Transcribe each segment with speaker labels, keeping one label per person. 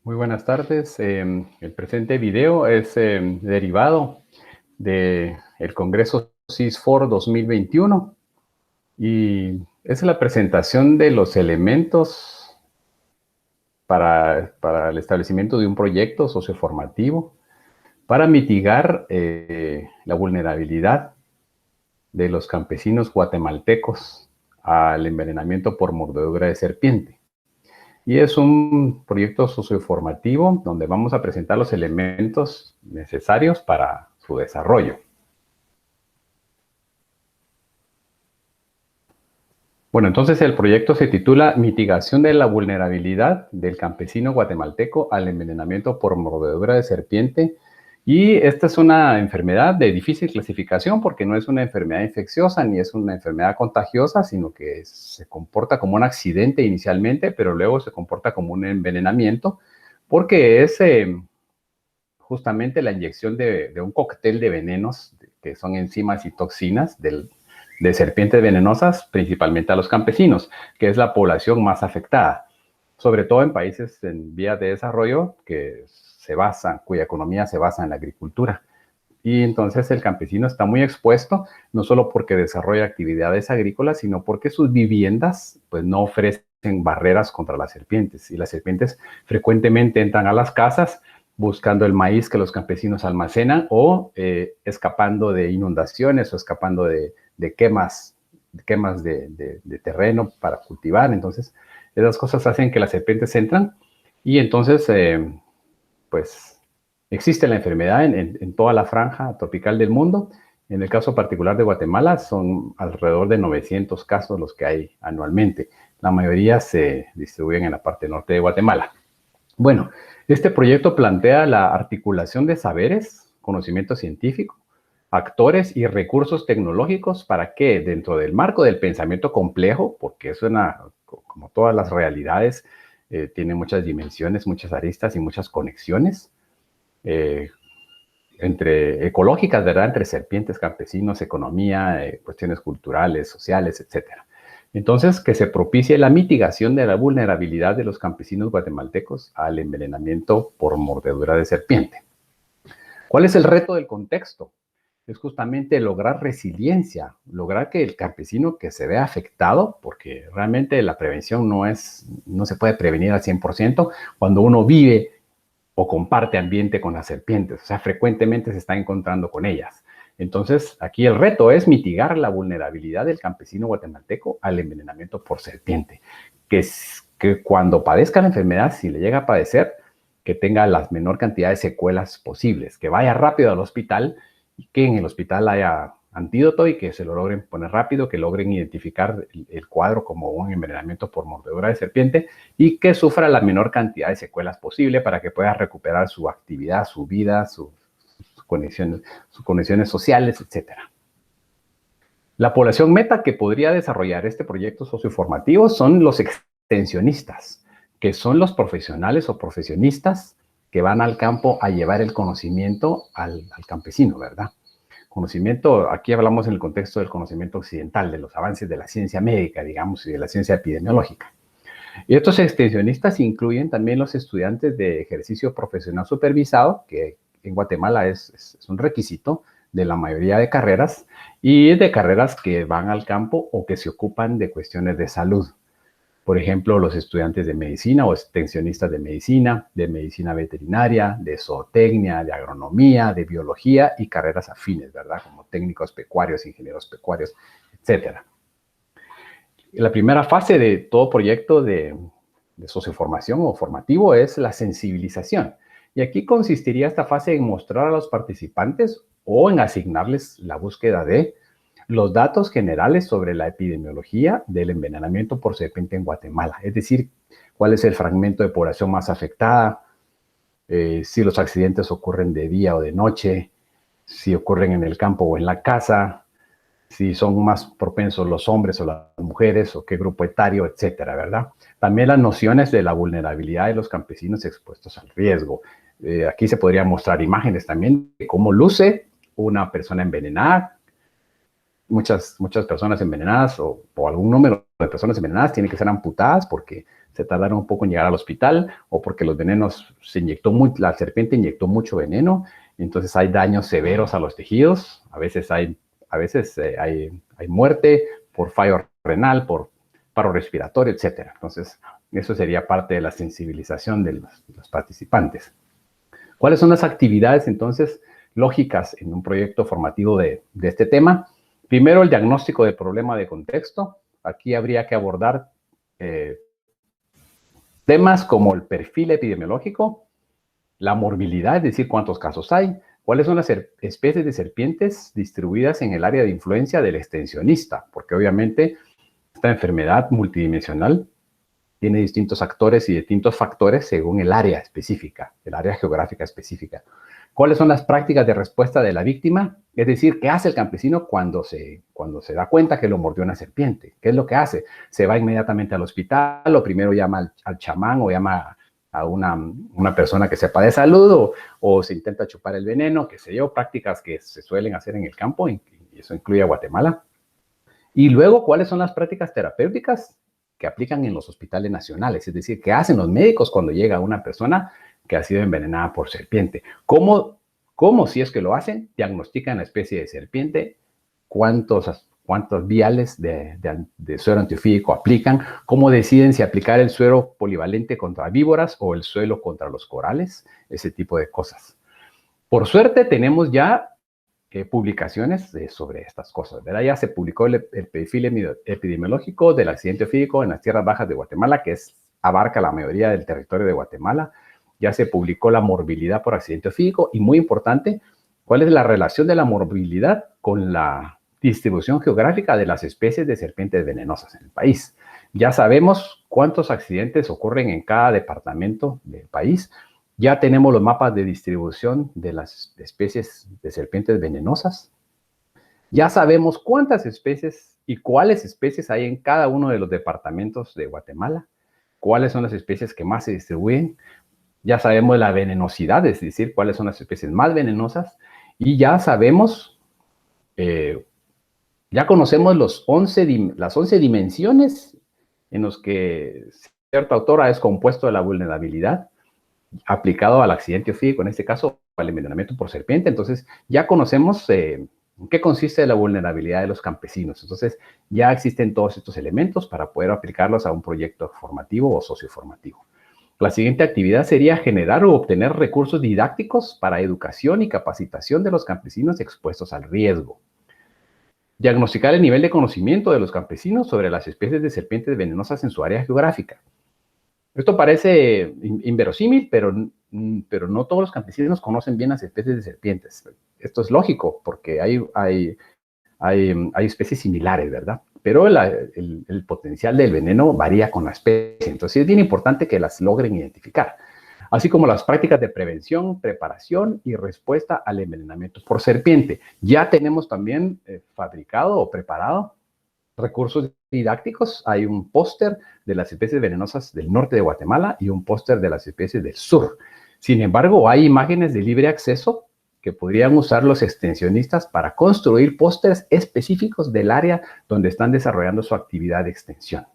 Speaker 1: Muy buenas tardes. El presente video es derivado del Congreso CISFOR 2021 y es la presentación de los elementos para el establecimiento de un proyecto socioformativo para mitigar la vulnerabilidad de los campesinos guatemaltecos al envenenamiento por mordedura de serpiente. Y es un proyecto socioformativo donde vamos a presentar los elementos necesarios para su desarrollo. Bueno, entonces el proyecto se titula Mitigación de la vulnerabilidad del campesino guatemalteco al envenenamiento por mordedura de serpiente. Y esta es una enfermedad de difícil clasificación porque no es una enfermedad infecciosa ni es una enfermedad contagiosa, sino que se comporta como un accidente inicialmente, pero luego se comporta como un envenenamiento porque es justamente la inyección de un cóctel de venenos que son enzimas y toxinas de serpientes venenosas, principalmente a los campesinos, que es la población más afectada, sobre todo en países en vías de desarrollo cuya economía se basa en la agricultura. Y entonces el campesino está muy expuesto, no solo porque desarrolla actividades agrícolas, sino porque sus viviendas pues, no ofrecen barreras contra las serpientes. Y las serpientes frecuentemente entran a las casas buscando el maíz que los campesinos almacenan o escapando de inundaciones o escapando de quemas de terreno para cultivar. Entonces, esas cosas hacen que las serpientes entran y entonces, pues, existe la enfermedad en toda la franja tropical del mundo. En el caso particular de Guatemala, son alrededor de 900 casos los que hay anualmente. La mayoría se distribuyen en la parte norte de Guatemala. Bueno, este proyecto plantea la articulación de saberes, conocimiento científico, actores y recursos tecnológicos para que dentro del marco del pensamiento complejo, porque es como todas las realidades, tiene muchas dimensiones, muchas aristas y muchas conexiones eh, entre ecológicas, ¿verdad? Entre serpientes, campesinos, economía, cuestiones culturales, sociales, etcétera. Entonces, que se propicie la mitigación de la vulnerabilidad de los campesinos guatemaltecos al envenenamiento por mordedura de serpiente. ¿Cuál es el reto del contexto? Es justamente lograr resiliencia, lograr que el campesino que se vea afectado, porque realmente la prevención no se puede prevenir al 100% cuando uno vive o comparte ambiente con las serpientes, o sea, frecuentemente se está encontrando con ellas. Entonces, aquí el reto es mitigar la vulnerabilidad del campesino guatemalteco al envenenamiento por serpiente, que cuando padezca la enfermedad, si le llega a padecer, que tenga la menor cantidad de secuelas posibles, que vaya rápido al hospital y que en el hospital haya antídoto y que se lo logren poner rápido, que logren identificar el cuadro como un envenenamiento por mordedura de serpiente y que sufra la menor cantidad de secuelas posible para que pueda recuperar su actividad, su vida, sus conexiones sociales, etcétera. La población meta que podría desarrollar este proyecto socioformativo son los extensionistas, que son los profesionales o profesionistas que van al campo a llevar el conocimiento al campesino, ¿verdad? Conocimiento, aquí hablamos en el contexto del conocimiento occidental, de los avances de la ciencia médica, digamos, y de la ciencia epidemiológica. Y estos extensionistas incluyen también los estudiantes de ejercicio profesional supervisado, que en Guatemala es un requisito de la mayoría de carreras, y de carreras que van al campo o que se ocupan de cuestiones de salud. Por ejemplo, los estudiantes de medicina o extensionistas de medicina veterinaria, de zootecnia, de agronomía, de biología y carreras afines, ¿verdad? Como técnicos pecuarios, ingenieros pecuarios, etcétera. La primera fase de todo proyecto de socioformación o formativo es la sensibilización. Y aquí consistiría esta fase en mostrar a los participantes o en asignarles la búsqueda de los datos generales sobre la epidemiología del envenenamiento por serpiente en Guatemala. Es decir, cuál es el fragmento de población más afectada, si los accidentes ocurren de día o de noche, si ocurren en el campo o en la casa, si son más propensos los hombres o las mujeres, o qué grupo etario, etcétera, ¿verdad? También las nociones de la vulnerabilidad de los campesinos expuestos al riesgo. Aquí se podrían mostrar imágenes también de cómo luce una persona envenenada, muchas personas envenenadas o algún número de personas envenenadas tienen que ser amputadas porque se tardaron un poco en llegar al hospital o porque los venenos la serpiente inyectó mucho veneno, entonces hay daños severos a los tejidos, a veces hay muerte por fallo renal, por paro respiratorio, etc. Entonces, eso sería parte de la sensibilización de los participantes. ¿Cuáles son las actividades, entonces, lógicas en un proyecto formativo de este tema? Primero, el diagnóstico del problema de contexto. Aquí habría que abordar temas como el perfil epidemiológico, la morbilidad, es decir, cuántos casos hay, cuáles son las especies de serpientes distribuidas en el área de influencia del extensionista, porque obviamente esta enfermedad multidimensional tiene distintos actores y distintos factores según el área específica, el área geográfica específica. ¿Cuáles son las prácticas de respuesta de la víctima? Es decir, ¿qué hace el campesino cuando se da cuenta que lo mordió una serpiente? ¿Qué es lo que hace? ¿Se va inmediatamente al hospital o primero llama al chamán o llama a una persona que sepa de salud o se intenta chupar el veneno, qué sé yo, prácticas que se suelen hacer en el campo, y eso incluye a Guatemala? Y luego, ¿cuáles son las prácticas terapéuticas que aplican en los hospitales nacionales? Es decir, ¿qué hacen los médicos cuando llega una persona que ha sido envenenada por serpiente? ¿Cómo si es que lo hacen, diagnostican la especie de serpiente? ¿Cuántos viales de suero antiofídico aplican? ¿Cómo deciden si aplicar el suero polivalente contra víboras o el suero contra los corales? Ese tipo de cosas. Por suerte, tenemos ya publicaciones sobre estas cosas, ¿verdad? Ya se publicó el perfil epidemiológico del accidente ofídico en las tierras bajas de Guatemala, que abarca la mayoría del territorio de Guatemala. Ya se publicó la morbilidad por accidente ofídico y, muy importante, cuál es la relación de la morbilidad con la distribución geográfica de las especies de serpientes venenosas en el país. Ya sabemos cuántos accidentes ocurren en cada departamento del país. Ya tenemos los mapas de distribución de las especies de serpientes venenosas. Ya sabemos cuántas especies y cuáles especies hay en cada uno de los departamentos de Guatemala. Cuáles son las especies que más se distribuyen. Ya sabemos la venenosidad, es decir, cuáles son las especies más venenosas. Y ya sabemos, ya conocemos las 11 dimensiones en las que cierto autor ha descompuesto de la vulnerabilidad aplicado al accidente ofídico, en este caso al envenenamiento por serpiente. Entonces ya conocemos en qué consiste la vulnerabilidad de los campesinos. Entonces ya existen todos estos elementos para poder aplicarlos a un proyecto formativo o socioformativo. La siguiente actividad sería generar o obtener recursos didácticos para educación y capacitación de los campesinos expuestos al riesgo. Diagnosticar el nivel de conocimiento de los campesinos sobre las especies de serpientes venenosas en su área geográfica. Esto parece inverosímil, pero no todos los campesinos conocen bien las especies de serpientes. Esto es lógico, porque hay especies similares, ¿verdad? Pero el potencial del veneno varía con la especie. Entonces es bien importante que las logren identificar. Así como las prácticas de prevención, preparación y respuesta al envenenamiento por serpiente. Ya tenemos también fabricado o preparado recursos didácticos. Hay un póster de las especies venenosas del norte de Guatemala y un póster de las especies del sur. Sin embargo, hay imágenes de libre acceso que podrían usar los extensionistas para construir pósters específicos del área donde están desarrollando su actividad de extensión.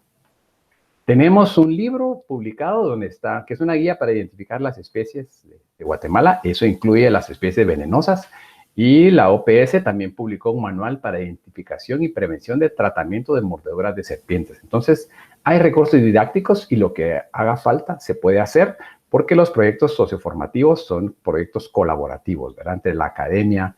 Speaker 1: Tenemos un libro publicado que es una guía para identificar las especies de Guatemala. Eso incluye las especies venenosas. Y la OPS también publicó un manual para identificación y prevención de tratamiento de mordeduras de serpientes. Entonces, hay recursos didácticos y lo que haga falta se puede hacer, porque los proyectos socioformativos son proyectos colaborativos, ¿verdad? Entre la academia,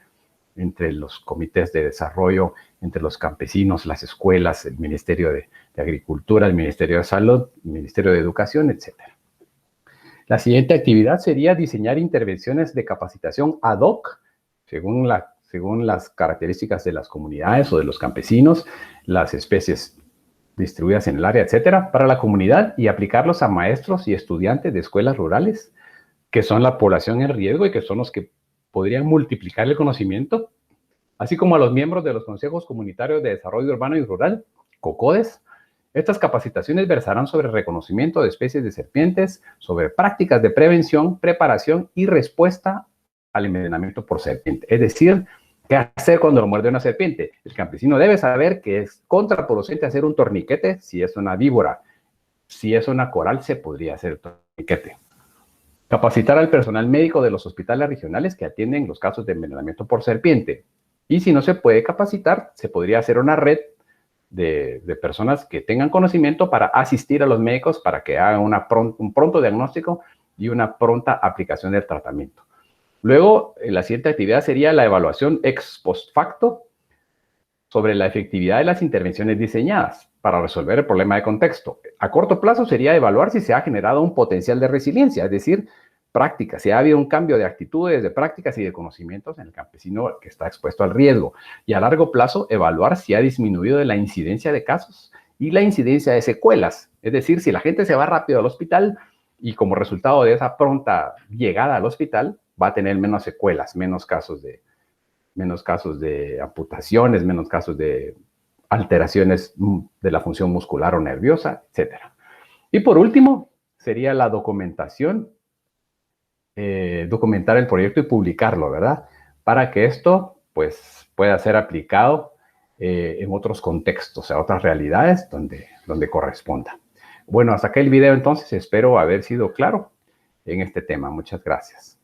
Speaker 1: entre los comités de desarrollo, entre los campesinos, las escuelas, el Ministerio de Agricultura, el Ministerio de Salud, el Ministerio de Educación, etc. La siguiente actividad sería diseñar intervenciones de capacitación ad hoc según las características de las comunidades o de los campesinos, las especies distribuidas en el área, etcétera, para la comunidad, y aplicarlos a maestros y estudiantes de escuelas rurales, que son la población en riesgo y que son los que podrían multiplicar el conocimiento, así como a los miembros de los consejos comunitarios de desarrollo urbano y rural, COCODES. Estas capacitaciones versarán sobre reconocimiento de especies de serpientes, sobre prácticas de prevención, preparación y respuesta al envenenamiento por serpiente. Es decir, ¿Qué hacer cuando lo muerde una serpiente? El campesino debe saber que es contraproducente hacer un torniquete si es una víbora. Si es una coral, se podría hacer torniquete. Capacitar al personal médico de los hospitales regionales que atienden los casos de envenenamiento por serpiente. Y si no se puede capacitar, se podría hacer una red de personas que tengan conocimiento para asistir a los médicos para que hagan un pronto diagnóstico y una pronta aplicación del tratamiento. Luego, la siguiente actividad sería la evaluación ex post facto sobre la efectividad de las intervenciones diseñadas para resolver el problema de contexto. A corto plazo sería evaluar si se ha generado un potencial de resiliencia, es decir, práctica, si ha habido un cambio de actitudes, de prácticas y de conocimientos en el campesino que está expuesto al riesgo. Y a largo plazo, evaluar si ha disminuido la incidencia de casos y la incidencia de secuelas. Es decir, si la gente se va rápido al hospital y como resultado de esa pronta llegada al hospital, va a tener menos secuelas, menos casos de amputaciones, menos casos de alteraciones de la función muscular o nerviosa, etc. Y por último, sería la documentación, documentar el proyecto y publicarlo, ¿verdad? Para que esto, pues, pueda ser aplicado en otros contextos, a otras realidades donde corresponda. Bueno, hasta acá el video entonces. Espero haber sido claro en este tema. Muchas gracias.